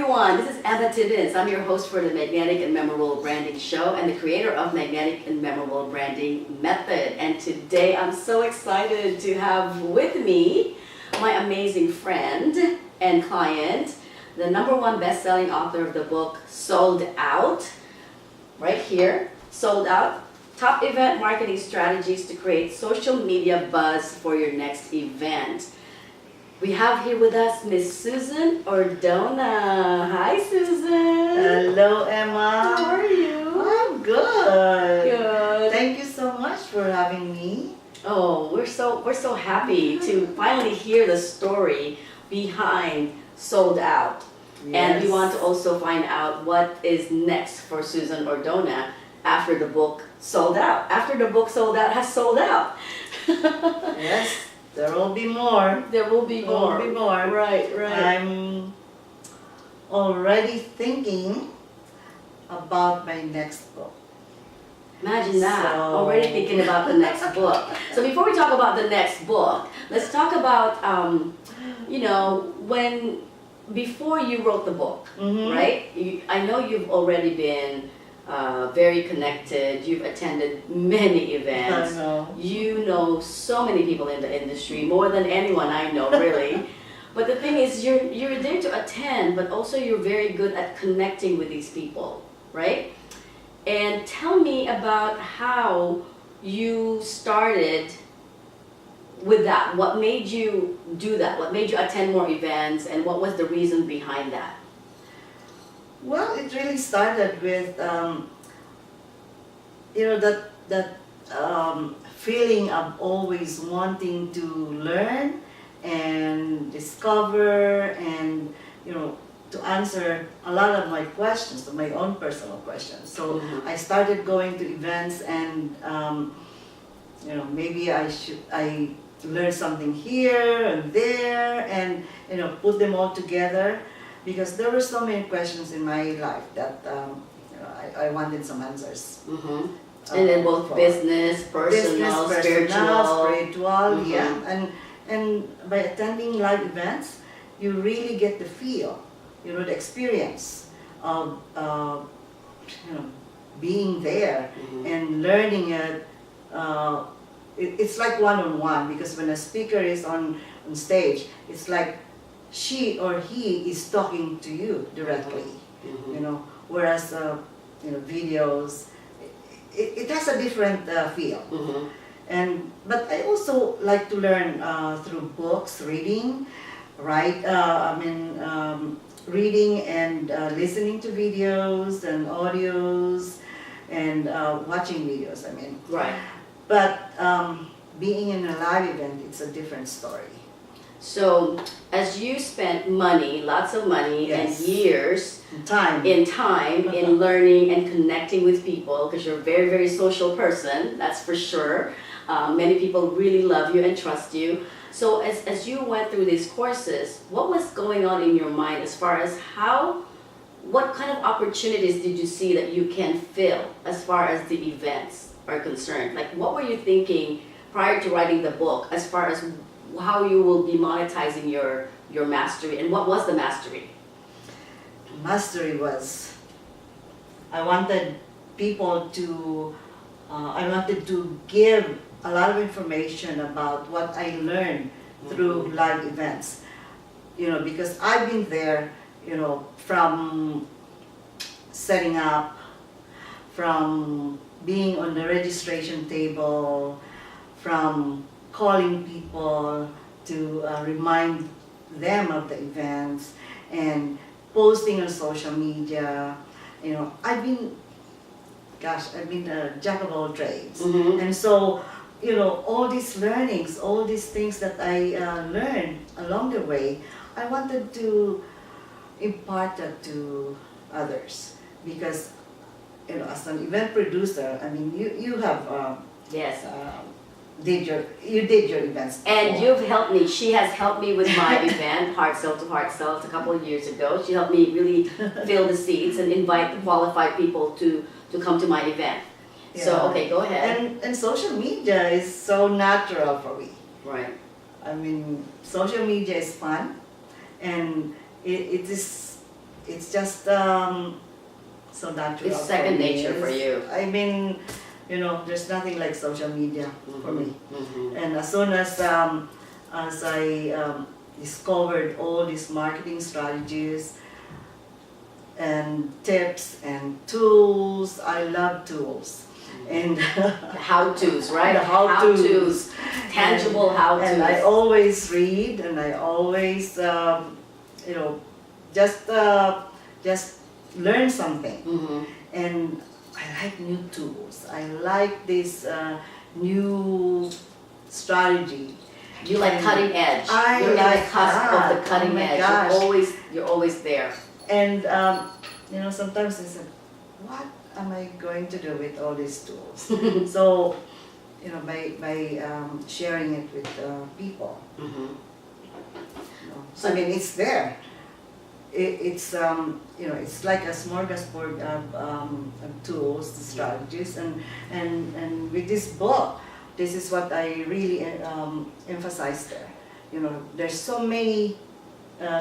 everyone, this is Tiebens. I'm your host for the Magnetic and Memorable Branding Show and the creator of Magnetic and Memorable Branding Method. And today I'm so excited to have with me my amazing friend and client, the #1 best-selling author of the book Sold Out, right here, Sold Out, Top Event Marketing Strategies to Create Social Media Buzz for Your Next Event. We have here with us Miss Susan Ordona. Hi, Susan. Hello, Emma. How are you? I'm good. Good. Thank you so much for having me. Oh, we're so happy to finally hear the story behind Sold Out. Yes. And we want to also find out what is next for Susan Ordona after the book Sold Out. After the book Sold Out has sold out. Yes, there will be more. There will be more. There will be more. Right. I'm already thinking about my next book. Imagine that, So- already thinking about the next book. So before we talk about the next book, let's talk about, before you wrote the book, Mhm. right? I know you've already been very connected, you've attended many events. I know. You know so many people in the industry, more than anyone I know, really. But the thing is, you're there to attend, but also you're very good at connecting with these people, right? And tell me about how you started with that. What made you do that? What made you attend more events, and what was the reason behind that? Well, it really started with, that feeling of always wanting to learn and discover and, to answer a lot of my questions, my own personal questions. So Mhm. I started going to events and, maybe I learn something here and there and, put them all together. Because there were so many questions in my life that I wanted some answers. Mm-hmm. And then both for. business, personal, spiritual. Mhm. Yeah. And by attending live events, you really get the feel, the experience of being there Mhm. and learning it. It's like one-on-one, because when a speaker is on stage, it's like she or he is talking to you directly, Mhm. Whereas videos, it has a different feel. Mhm. But I also like to learn through books, reading, reading and listening to videos and audios and watching videos. Right. But being in a live event, it's a different story. So, as you spent money, lots of money, Yes. and years Time. in learning and connecting with people, because you're a very, very social person, that's for sure. Many people really love you and trust you. So, as you went through these courses, what was going on in your mind as far as what kind of opportunities did you see that you can fill as far as the events are concerned? Like, what were you thinking prior to writing the book as far as how you will be monetizing your mastery, and what was the mastery? Mastery was, I wanted people to, I wanted to give a lot of information about what I learned through live events. Because I've been there, from setting up, from being on the registration table, from calling people to remind them of the events, and posting on social media. I've been a jack of all trades. Mhm. And so, all these learnings, all these things that I learned along the way, I wanted to impart that to others. Because, as an event producer, you have Yes. you did your events And before. you've helped me. She has helped me with my event, Heart Cell to Heart Cells, a couple of years ago. She helped me really fill the seats and invite the qualified people to come to my event. So, Yeah. okay, go ahead. And social media is so natural for me. Right. Social media is fun, and it is it's just so natural. It's second for me. nature for you. I mean, there's nothing like social media for me. Mhm. And as soon as I discovered all these marketing strategies and tips and tools, I love tools. And How-tos, right? The how-tos. How-tos. Tangible how-tos. And I always read, and I always, just learn something. Mhm. And I like new tools. I like this new strategy. You like And cutting edge. I You're in the like cusp of the that. cutting Oh my edge. gosh. You're always there. And sometimes I said, what am I going to do with all these tools? So, by sharing it with people. Mhm. So, I mean, it's there. It's it's like a smorgasbord of tools, strategies, and with this book, this is what I really emphasize there. There's so many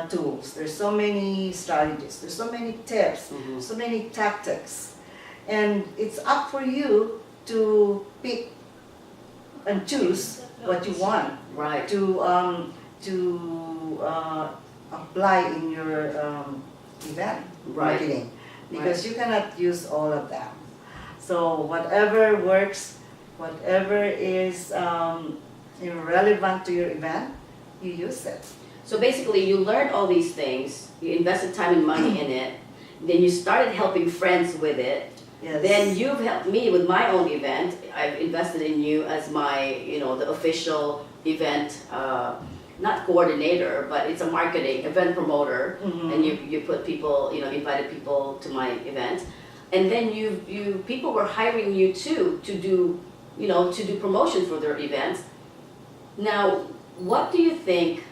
tools, there's so many strategies, there's so many tips, Mhm. so many tactics, and it's up for you to pick and choose what you want Right. to apply in your event Right. marketing, because you cannot use all of them. So whatever works, whatever is relevant to your event, you use it. So basically, you learned all these things. You invested time and money in it. Then you started helping friends with it. Yes. Then you've helped me with my own event. I've invested in you as my, the official event, not coordinator, but it's a marketing event promoter. Mhm. And you put people, invited people to my event. And then people were hiring you too to do, to do promotion for their events. Now, what do you think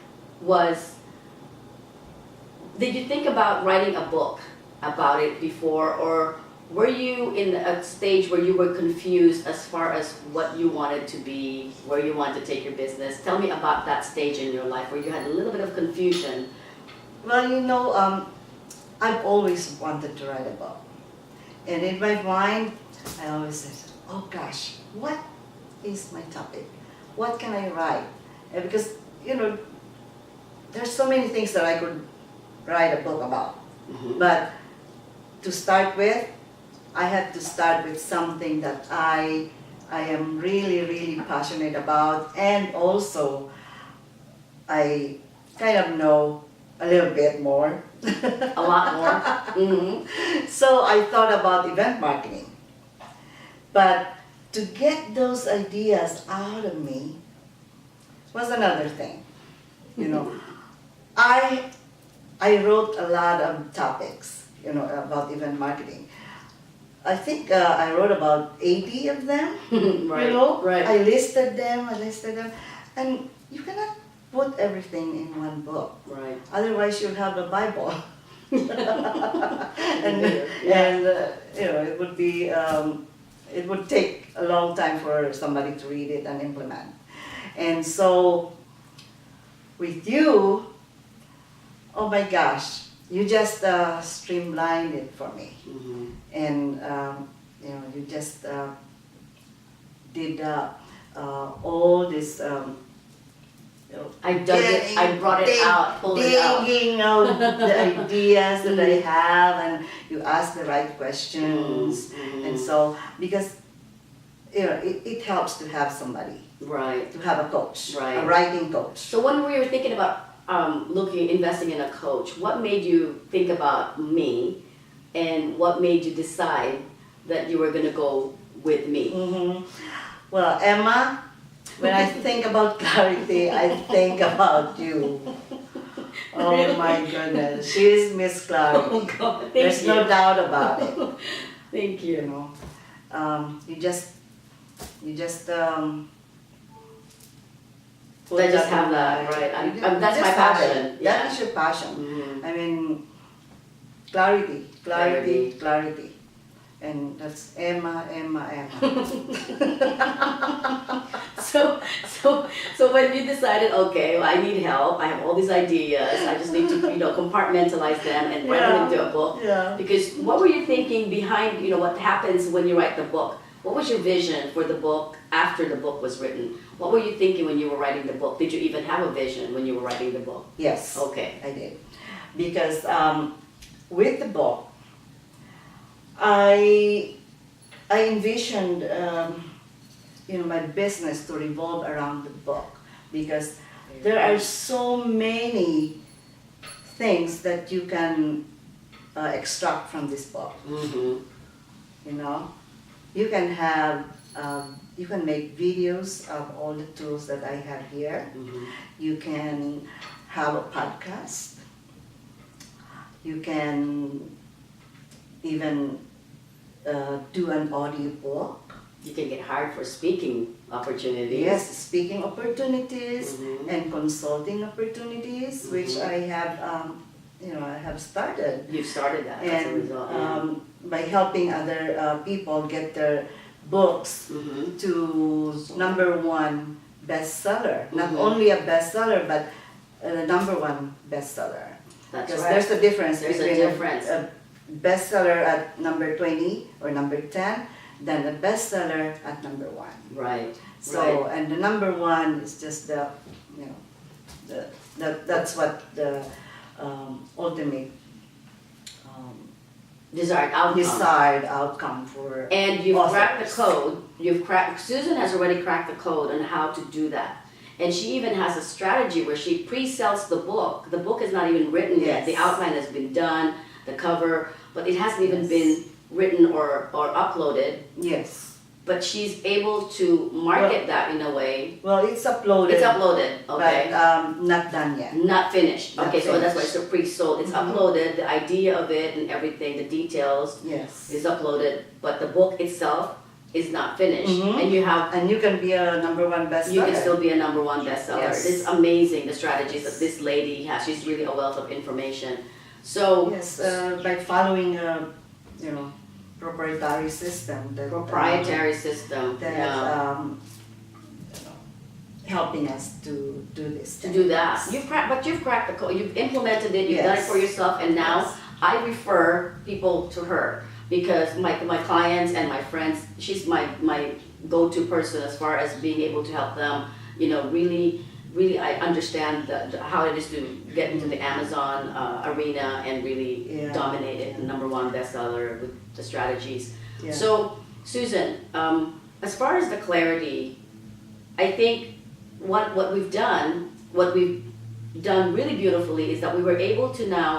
did you think about writing a book about it before, or were you in a stage where you were confused as far as what you wanted to be, where you wanted to take your business? Tell me about that stage in your life where you had a little bit of confusion. Well, I've always wanted to write a book. And in my mind, I always said, oh gosh, what is my topic? What can I write? And because, there's so many things that I could write a book about. Mhm. But to start with, I had to start with something that I am really, really passionate about, and also I kind of know a little bit more. A lot more. Mhm. So I thought about event marketing. But to get those ideas out of me was another thing. I wrote a lot of topics, about event marketing. I think I wrote about 80 of them. Right. Right. I listed them, and you cannot put everything in one book. Right. Otherwise, you'll have a Bible. and it would be it would take a long time for somebody to read it and implement. And so with you, oh my gosh, you just streamlined it for me. Mhm. And you just did all this. I dug it. I brought it out. Pulled it out. Digging out the ideas that I have, and you ask the right questions, Mhm. and so because it helps to have somebody, Right. to have a coach, Right. a writing coach. So when we were thinking about investing in a coach, what made you think about me, and what made you decide that you were going to go with me? Mhm. Well, Emma, when I think about clarity, I think about you. Oh my goodness, she's Miss Clarity. Oh God, thank There's you. no doubt about it. Thank You you. know, you just put I just that have in that, mind. right. You That's just my have passion, it. yeah. That is your passion. Mhm. I mean, clarity. and that's Emma, Emma, Emma. So when you decided, okay, well, I need help, I have all these ideas, I just need to, compartmentalize them and write them into a book. Yeah. Because what were you thinking behind, what happens when you write the book? What was your vision for the book after the book was written? What were you thinking when you were writing the book? Did you even have a vision when you were writing the book? Yes. Okay. I did. Because with the book, I envisioned my business to revolve around the book, because there are so many things that you can extract from this book. Mm-hmm. You can have you can make videos of all the tools that I have here. Mm-hmm. You can have a podcast. You can even do an audio book. You can get hired for speaking opportunities. Yes, speaking opportunities Mhm. and consulting opportunities, which Mhm. I have, I have started. You've started that as a And result. Yeah. by helping other people get their books Mhm. to #1 bestseller. Not Mhm. only a bestseller, but the #1 bestseller. That's Because right. there's a difference There's a between difference. a bestseller at number 20 or number 10 than a bestseller at #1. Right. So, right. and the #1 is just that's what the ultimate Desired outcome. desired outcome for And you've cracked the authors. code. Susan has already cracked the code on how to do that. And she even has a strategy where she pre-sells the book. The book is not even written yet. Yes. The outline has been done, the cover, but it hasn't even Yes. been written or uploaded. Yes. But she's able to market that in a way. Well, it's uploaded. It's uploaded, okay. But not done yet. Not finished. Not Okay, so that's why finished. it's a pre-sold. It's Mhm. uploaded, the idea of it and everything, the details Yes. is uploaded, but the book itself is not finished. Mhm. And you have, And you can be a #1 bestseller. you can still be a #1 bestseller. Yes. It's amazing, the strategies that this lady has. She's really a wealth of information. So, Yes, by following proprietary system that proprietary system, that yeah. helping us to do this. To do that. You've cracked the code, you've implemented it, you've done it Yes. for yourself, and now Yes. I refer people to her because my clients and my friends, she's my go-to person as far as being able to help them, really I understand how it is to get into the Amazon arena and really Yeah. dominate it, the #1 bestseller with the strategies. Yeah. So, Susan, as far as the clarity, I think what we've done really beautifully is that we were able to now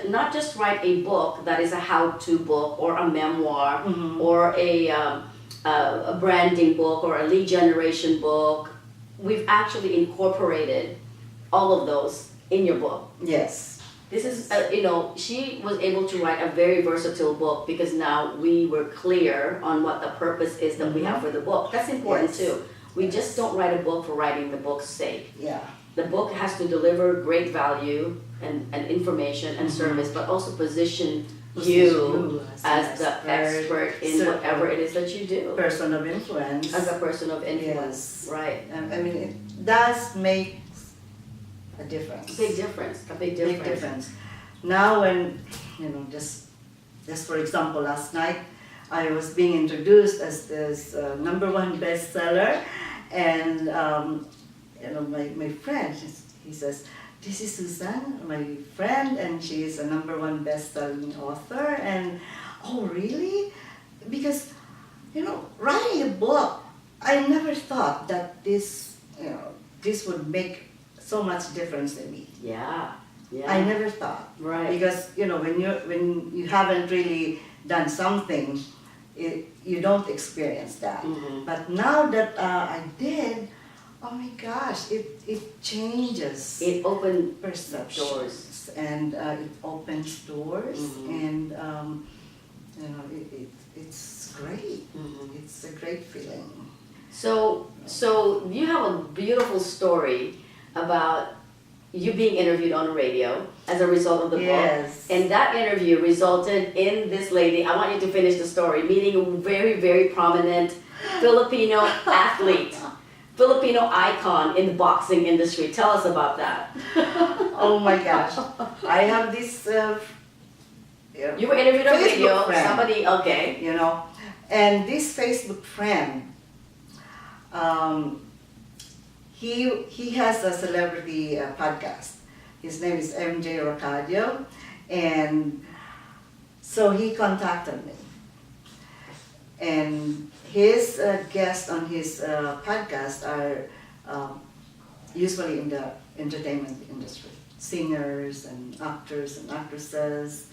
not just write a book that is a how-to book or a memoir Mhm. or a branding book or a lead generation book. We've actually incorporated all of those in your book. Yes. This is, she was able to write a very versatile book because now we were clear on what the purpose is that we have for the book. That's important Yes. too. We Yes. just don't write a book for writing the book's sake. Yeah. The book has to deliver great value and information and Mhm. service, but also position Position you you as the expert in certain whatever it is that you do. person of influence. As a person of influence, Yes. right? I mean, it does make a difference. Big difference, a big Big difference. difference. Now when, just for example, last night I was being introduced as this #1 bestseller, and my friend, he says, "This is Susan, my friend, and she is a #1 best-selling author." And oh, really? Because writing a book, I never thought that this would make so much difference in me. Yeah, yeah. I never thought. Right. Because when you haven't really done something, you don't experience that. Mhm. But now that I did, oh my gosh, it changes It opened perceptions doors. and it opens doors, Mhm. and it's great. Mhm. It's a great feeling. So you have a beautiful story about, you being interviewed on the radio as a result of the book. Yes. And that interview resulted in this lady, I want you to finish the story, meeting a very, very prominent Filipino athlete, Filipino icon in the boxing industry. Tell us about that. Oh my gosh. I have this, You were interviewed on Facebook radio, friend. somebody, okay. you know, and this Facebook friend, he has a celebrity podcast. His name is MJ Rocadio, and so he contacted me. And his guests on his podcast are usually in the entertainment industry, singers and actors and actresses.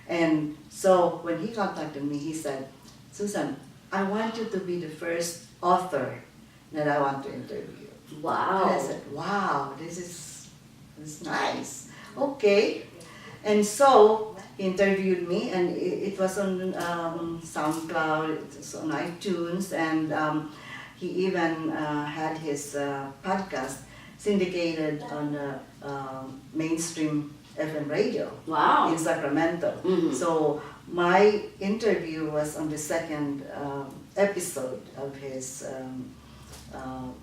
And so when he contacted me, he said, Susan, I want you to be the first author that I want to interview. Wow. And I said, wow, this is nice. Okay. And so he interviewed me, and it was on SoundCloud, it was on iTunes, and he even had his podcast syndicated on mainstream FM radio Wow. in Sacramento. Mhm. So my interview was on the second episode of his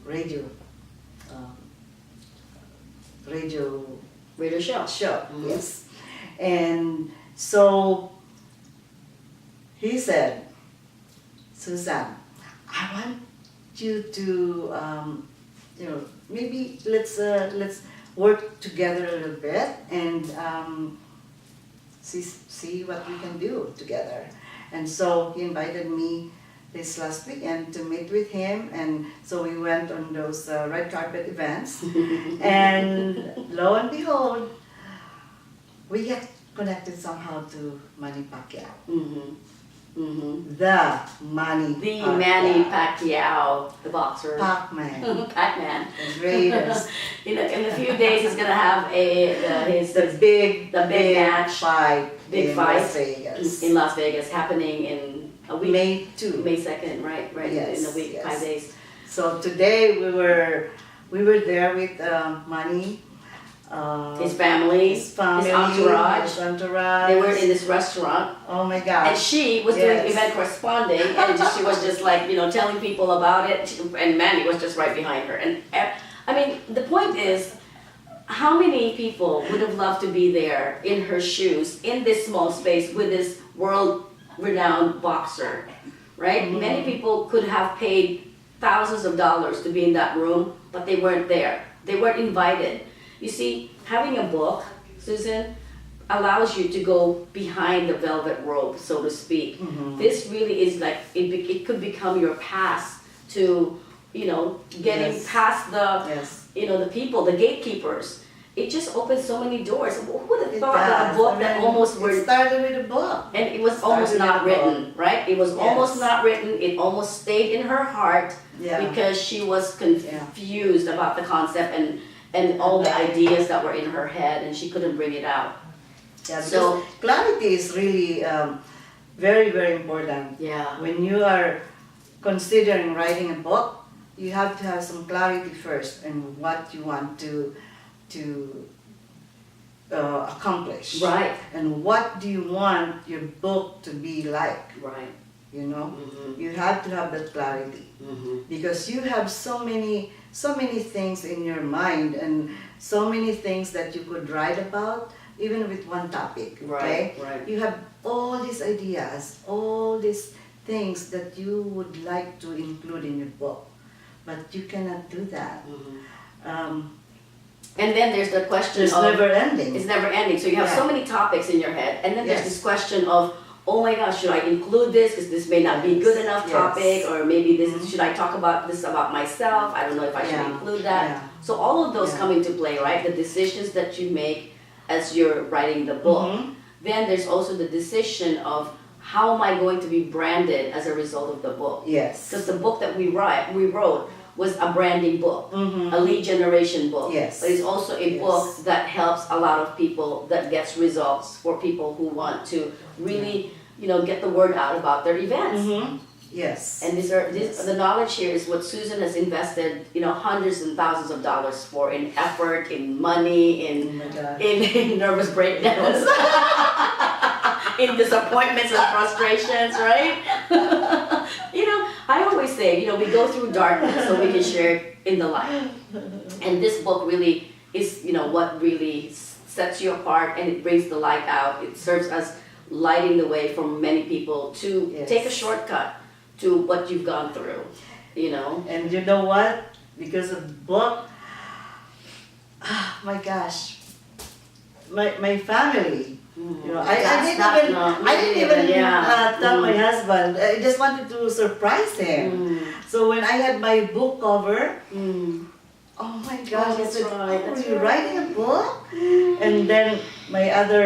radio Radio show. show. Mhm. Yes, and so he said, Susan, I want you to maybe let's work together a little bit and see what we can do together. And so he invited me this last weekend to meet with him, and so we went on those red carpet events, and lo and behold, we get connected somehow to Manny Pacquiao. Mm-hmm. Mm-hmm. The Manny The Pacquiao. Manny Pacquiao, the boxer. Pac-Man. Pac-Man. The greatest. In a few days, he's gonna have The big match. fight Big in fight Las Vegas. in Las Vegas, happening in a week. May 2. May 2nd, right? Yes, in a week, yes. 5 days. So today we were there with Manny, His family, his family, his entourage. his entourage. They were in this restaurant, Oh my and gosh. she was doing Yes. event corresponding, and she was just like, telling people about it, and Manny was just right behind her. And I mean, the point is, how many people would have loved to be there in her shoes, in this small space, with this world-renowned boxer, right? Mhm. Many people could have paid thousands of dollars to be in that room, but they weren't there. They weren't invited. You see, having a book, Susan, allows you to go behind the velvet rope, so to speak. Mhm. This really is like, it could become your pass to, getting Yes. past the, Yes. the people, the gatekeepers. It just opens so many doors. Who would have It thought that a does. book I that mean, almost it were, started with a book. and it was started almost with not a written, right? It was almost Yes. not written. It almost stayed in her heart Yeah. because she was confused about the concept and all the ideas that were in her head, and she couldn't bring it out. Yeah, because So- clarity is really very, very important. Yeah. When you are considering writing a book, you have to have some clarity first in what you want to accomplish. Right. And what do you want your book to be like, Right. You You have to have that clarity. Mm-hmm. Because you have so many things in your mind, and so many things that you could write about, even with one topic, okay? Right. You have all these ideas, all these things that you would like to include in your book, but you cannot do that. And then there's the question It's of never ending. it's never ending. So you have so Yeah. many topics in your head, and then there's Yes. this question of, oh my gosh, should I include this because this may not be good enough Yes. topic, or maybe this Mhm. should I talk about this about myself? I don't know if I should Yeah. include that. Yeah. So all of those Yeah. come into play, right? The decisions that you make as you're writing the book. Mhm. Then there's also the decision of how am I going to be branded as a result of the book? Yes. Because the book that we wrote was a branding book, Mhm. a lead generation book. Yes. But it's also a Yes. book that helps a lot of people, that gets results for people who want to really, get the word out about their events. Mhm. Yes. And the knowledge here is what Susan has invested, hundreds and thousands of dollars for in effort, in money, Oh my God. in nervous breakdowns, in disappointments and frustrations, right? I always say, we go through darkness so we can share in the light. And this book really is, what really sets you apart, and it brings the light out. It serves as lighting the way for many people to Yes. take a shortcut to what you've gone through, And you know what? Because of the book, my gosh, my family. I didn't even tell my husband. I just wanted to surprise him. So when I had my book cover, oh my gosh, I that's said, right, "Oh, that's are you right." writing a book?" And then my other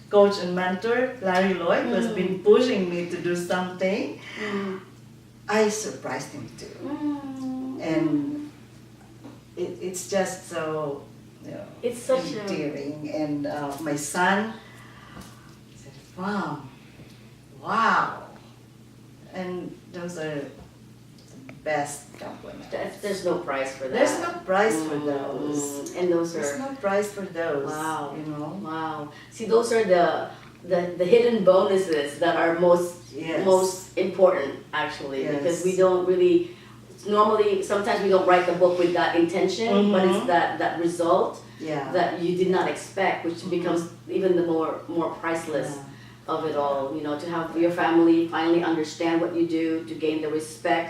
coach and mentor, Larry Lloyd, who has been pushing me to do something. I surprised him too. And it's just so, It's such a endearing. And my son said, wow. And those are the best compliments. there's no price for that. There's no price for those. And those There's are no price for those. wow. Wow. See, those are the hidden bonuses that are most important actually, Yes. because we don't really normally, sometimes we don't write the book with that intention, but it's that result Yeah. that you did not expect, which becomes even the more priceless of it all. To have your family finally understand what you do, to gain the respect.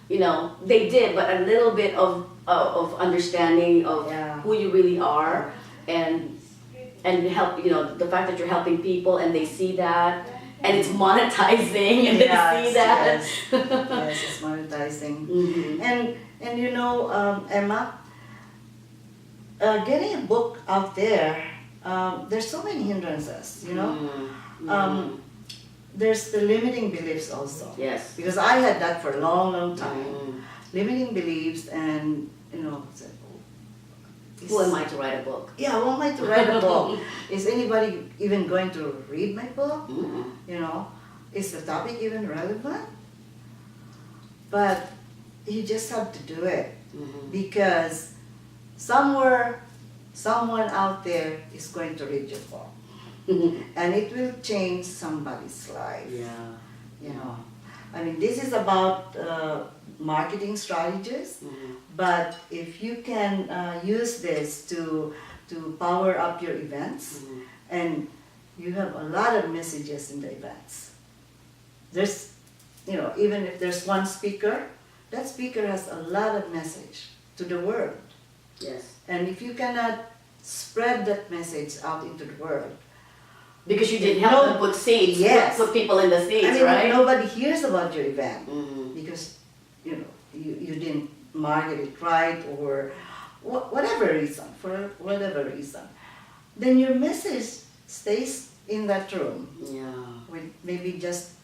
They did, but a little bit of understanding of who you really are, and help. The fact that you're helping people and they see that, and it's monetizing, and they see that. Yes, it's monetizing. And Emma, getting a book out there, there's so many hindrances, There's the limiting beliefs also. Yes. Because I had that for a long time. Limiting beliefs, and said, Who am I to write a book? Yeah, who am I to write a book? Is anybody even going to read my book? Is the topic even relevant? But you just have to do it, because somewhere, someone out there is going to read your book, and it will change somebody's life. I mean, this is about marketing strategies, but if you can use this to power up your events, and you have a lot of messages in the events. There's, even if there's one speaker, that speaker has a lot of message to the world. Yes. And if you cannot spread that message out into the world, Because you didn't help them put seats, put people in the seats, right? Nobody hears about your event because you didn't market it right, or whatever reason, for whatever reason. Then your message stays in that room with maybe just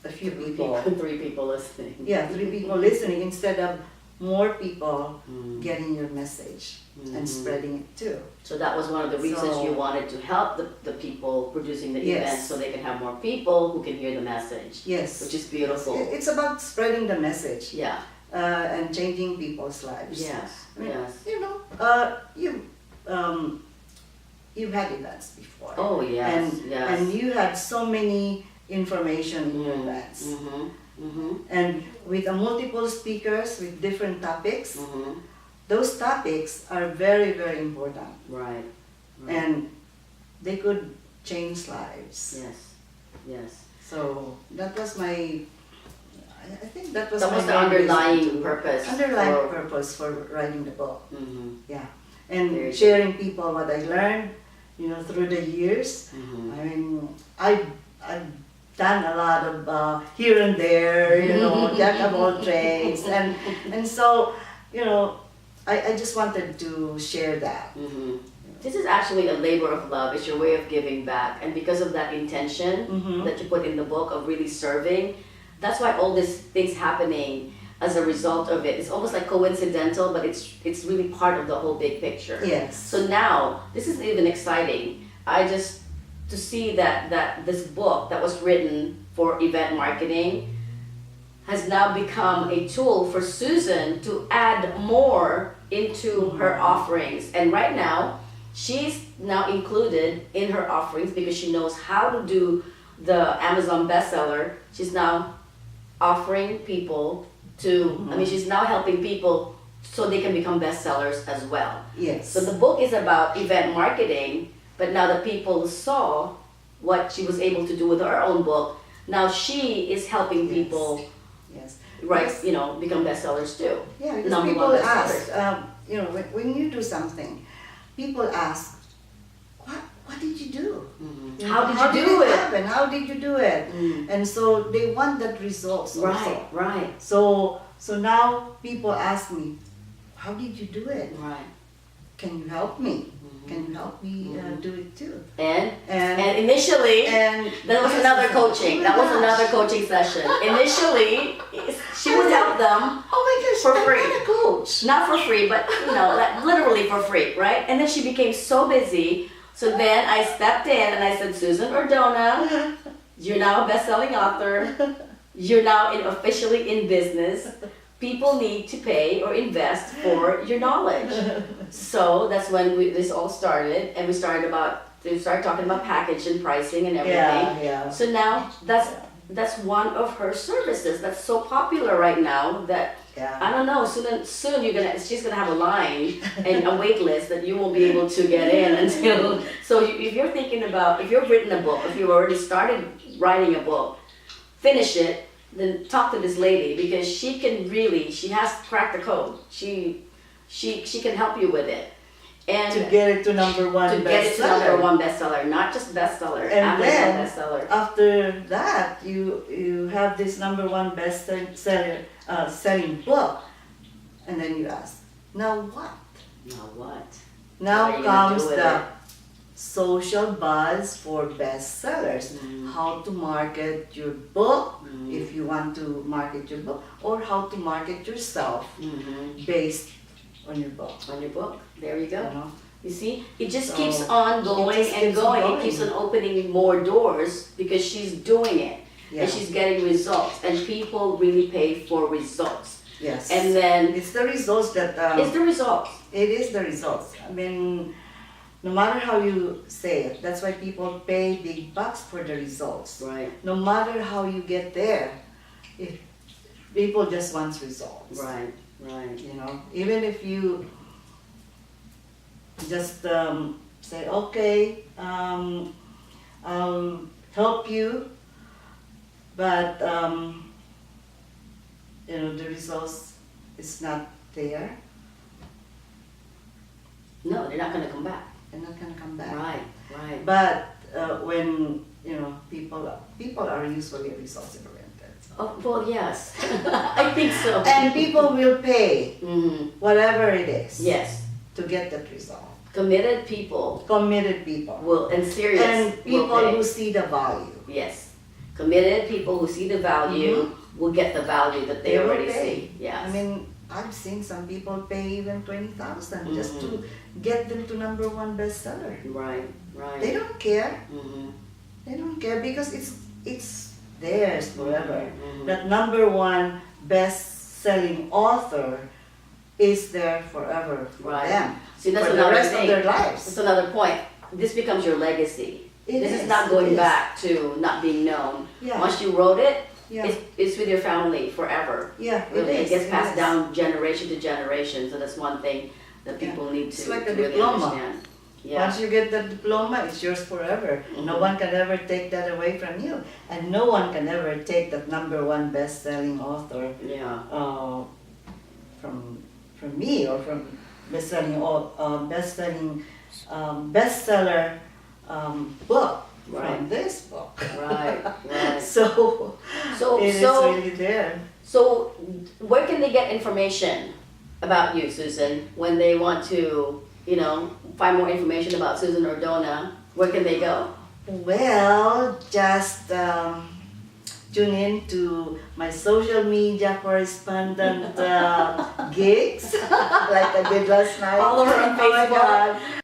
a few people. 3 people listening. Yeah, 3 people listening instead of more people getting your message and spreading it too. So that was one of the reasons you wanted to help the people producing the event, so they can have more people who can hear the message. Yes. Which is beautiful. It's about spreading the message. Yeah. And changing people's lives. Yes. I mean, Yes. you've had events before. Oh yes. And you had so many information in your events. And with multiple speakers with different topics, those topics are very, very important. Right. And they could change lives. Yes. Yes. So that was I think that was That my was the main underlying reason purpose. purpose for writing the book. Yeah. And Very good. sharing people what I learned, through the years. I mean, I've done a lot of here and there, jack of all trades, and so I just wanted to share that. This is actually a labor of love. It's your way of giving back, and because of that intention that you put in the book of really serving, that's why all these things happening as a result of it. It's almost like coincidental, but it's really part of the whole big picture. Yes. So now this is even exciting. To see that this book that was written for event marketing has now become a tool for Susan to add more into her offerings. And right now, she's now included in her offerings because she knows how to do the Amazon bestseller. She's now offering people to, I mean, she's now helping people so they can become bestsellers as well. Yes. So the book is about event marketing, but now that people saw what she was able to do with her own book, now she is helping Yes. people Yes. write, Yes. become bestsellers too. Yeah, because Number people one ask, bestsellers. when you do something, people ask, what did you do? Mhm. How did you do it it? happen? How did you do it? Mm. And so they want that results also. Right, right, So now people ask me, how did you do it? right. Can you help me? Mhm. Can you help me do it too? And And initially, and that was another coaching. That was another coaching session. Initially, she would help them Oh my gosh, for I'm free. not a coach. not for free, but like literally for free, right? And then she became so busy. So then I stepped in and I said, Susan Ordona, you're now a best-selling author. You're now officially in business. People need to pay or invest for your knowledge. So that's when this all started, and we started talking about package and pricing and everything. Yeah. So now that's one of her services that's so popular right now that Yeah. I don't know. Soon she's gonna have a line and a wait list that you won't be able to get in until. So if you're thinking about, if you've written a book, if you've already started writing a book, finish it. Then talk to this lady because she has cracked the code. She can help you with it. And To get it to number one to get it to bestseller. number one bestseller, not just bestseller, And Amazon then bestseller. after that, you have this number one selling book, and then you ask, now what? Now what? Now What are you gonna do comes with the it? social buzz for bestsellers. Mm. How to market your book, Mm. if you want to market your book, or how to market yourself Mhm. based on your book. On your book. There you go. You know? You see, it just So, keeps on going it just and keeps on going. It going. keeps on opening more doors because she's doing it Yeah. and she's getting results, and people really pay for results. Yes. And then it's the results that it's the results. it is the results. I mean, no matter how you say it, that's why people pay big bucks for the results. Right. No matter how you get there, if people just want results. Right. Right. You know, even if you just say, okay, I'll help you, but the results is not there. No, they're not going to come back. They're not gonna come back. Right. Right. But when people are usually results oriented. Oh, well, yes. I think so. And people will pay Mhm. whatever it is Yes. to get that result. Committed people Committed people. will, and serious And will people pay. who see the value. Yes. Committed people who see the value will get the value that they They will already pay. see. Yes. I mean, I've seen some people pay even 20,000 just to Mhm. get them to number one bestseller. Right. Right. They don't care. Mhm. They don't care because it's theirs forever. Mhm. That number one best-selling author is there forever for Right. them. See, that's for the another rest thing. of their lives. That's another point. This becomes your legacy. It This is is, not it going is. back to not being known. Yeah. Once you wrote it, Yeah. it's with your family forever. Yeah, Really, it gets passed is. down generation to generation. So that's one thing that Yeah. people need It's to, like to a really diploma. understand. Yeah. Once you get the diploma, it's yours forever. No Mhm. one can ever take that away from you. And no one can ever take that number one best-selling author Yeah. from me or from bestseller book Right. from this book. Right. Right. So So it is so really there. so where can they get information about you, Susan, when they want to, find more information about Susan Ordona? Where can they go? Well, just tune in to my social media correspondent gigs like I did last night. Follow her on Oh my Facebook. God.